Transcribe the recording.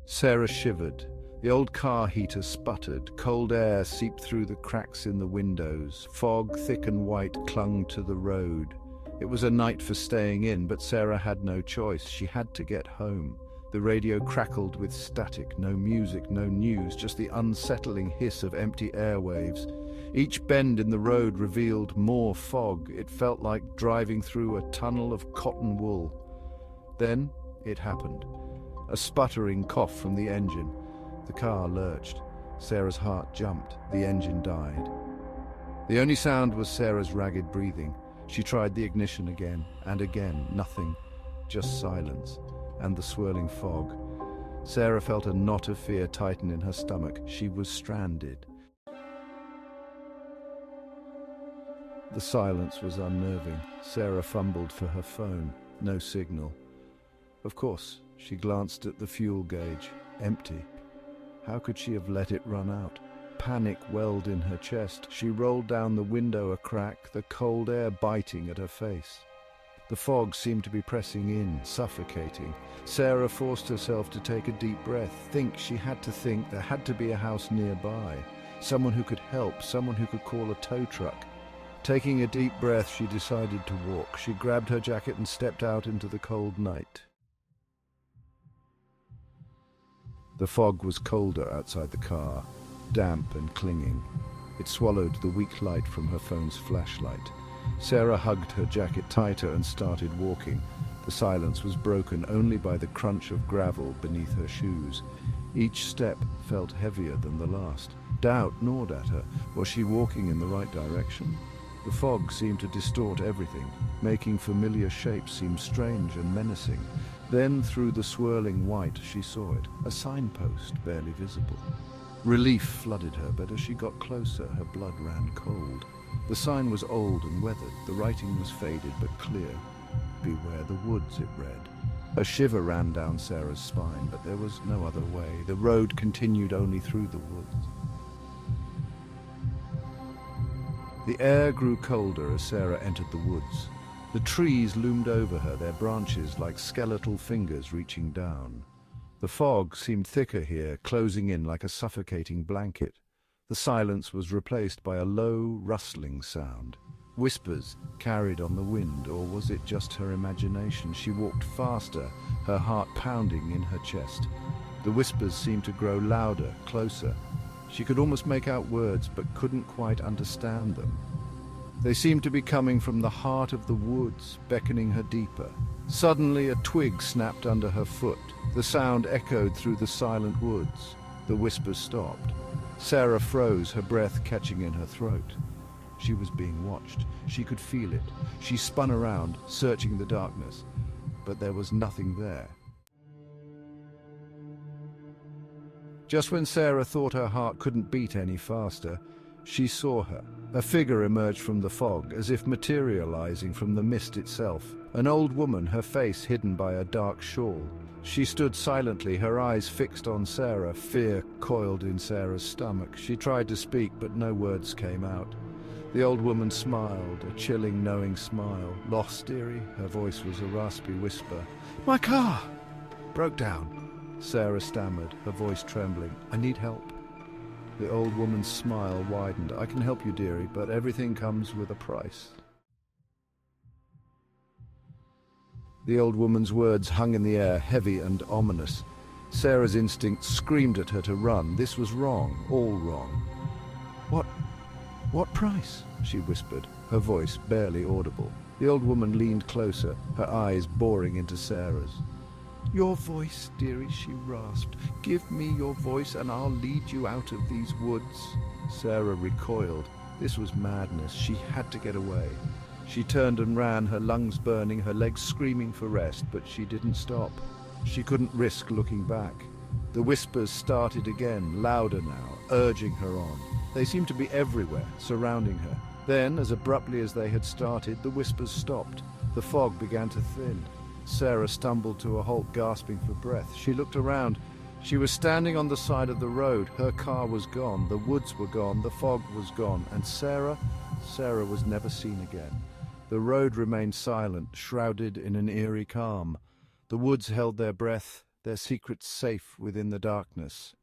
Sarah shivered. The old car heater sputtered. Cold air seeped through the cracks in the windows. Fog, thick and white, clung to the road. It was a night for staying in, but Sarah had no choice. She had to get home. The radio crackled with static. No music, no news, just the unsettling hiss of empty airwaves. Each bend in the road revealed more fog. It felt like driving through a tunnel of cotton wool. Then it happened. A sputtering cough from the engine. The car lurched. Sarah's heart jumped. The engine died. The only sound was Sarah's ragged breathing. She tried the ignition again and again. Nothing. Just silence and the swirling fog. Sarah felt a knot of fear tighten in her stomach. She was stranded. The silence was unnerving. Sarah fumbled for her phone. No signal. Of course, she glanced at the fuel gauge. Empty. How could she have let it run out? Panic welled in her chest. She rolled down the window a crack, the cold air biting at her face. The fog seemed to be pressing in, suffocating. Sarah forced herself to take a deep breath. She had to think there had to be a house nearby. Someone who could help, someone who could call a tow truck. Taking a deep breath, she decided to walk. She grabbed her jacket and stepped out into the cold night. The fog was colder outside the car, damp and clinging. It swallowed the weak light from her phone's flashlight. Sarah hugged her jacket tighter and started walking. The silence was broken only by the crunch of gravel beneath her shoes. Each step felt heavier than the last. Doubt gnawed at her. Was she walking in the right direction? The fog seemed to distort everything, making familiar shapes seem strange and menacing. Then, through the swirling white, she saw it, a signpost barely visible. Relief flooded her, but as she got closer, her blood ran cold. The sign was old and weathered. The writing was faded but clear. "Beware the woods," it read. A shiver ran down Sarah's spine, but there was no other way. The road continued only through the woods. The air grew colder as Sarah entered the woods. The trees loomed over her, their branches like skeletal fingers reaching down. The fog seemed thicker here, closing in like a suffocating blanket. The silence was replaced by a low, rustling sound. Whispers carried on the wind, or was it just her imagination? She walked faster, her heart pounding in her chest. The whispers seemed to grow louder, closer. She could almost make out words, but couldn't quite understand them. They seemed to be coming from the heart of the woods, beckoning her deeper. Suddenly a twig snapped under her foot. The sound echoed through the silent woods. The whispers stopped. Sarah froze, her breath catching in her throat. She was being watched. She could feel it. She spun around, searching the darkness, but there was nothing there. Just when Sarah thought her heart couldn't beat any faster, she saw her. A figure emerged from the fog, as if materializing from the mist itself. An old woman, her face hidden by a dark shawl. She stood silently, her eyes fixed on Sarah. Fear coiled in Sarah's stomach. She tried to speak, but no words came out. The old woman smiled, a chilling, knowing smile. "Lost, dearie?" Her voice was a raspy whisper. "My car broke down," Sarah stammered, her voice trembling. "I need help." The old woman's smile widened. "I can help you, dearie, but everything comes with a price." The old woman's words hung in the air, heavy and ominous. Sarah's instinct screamed at her to run. This was wrong, all wrong. What price?" she whispered, her voice barely audible. The old woman leaned closer, her eyes boring into Sarah's. "Your voice, dearie," she rasped. "Give me your voice and I'll lead you out of these woods." Sarah recoiled. This was madness. She had to get away. She turned and ran, her lungs burning, her legs screaming for rest, but she didn't stop. She couldn't risk looking back. The whispers started again, louder now, urging her on. They seemed to be everywhere, surrounding her. Then, as abruptly as they had started, the whispers stopped. The fog began to thin. Sarah stumbled to a halt, gasping for breath. She looked around. She was standing on the side of the road. Her car was gone, the woods were gone, the fog was gone, and Sarah was never seen again. The road remained silent, shrouded in an eerie calm. The woods held their breath, their secrets safe within the darkness.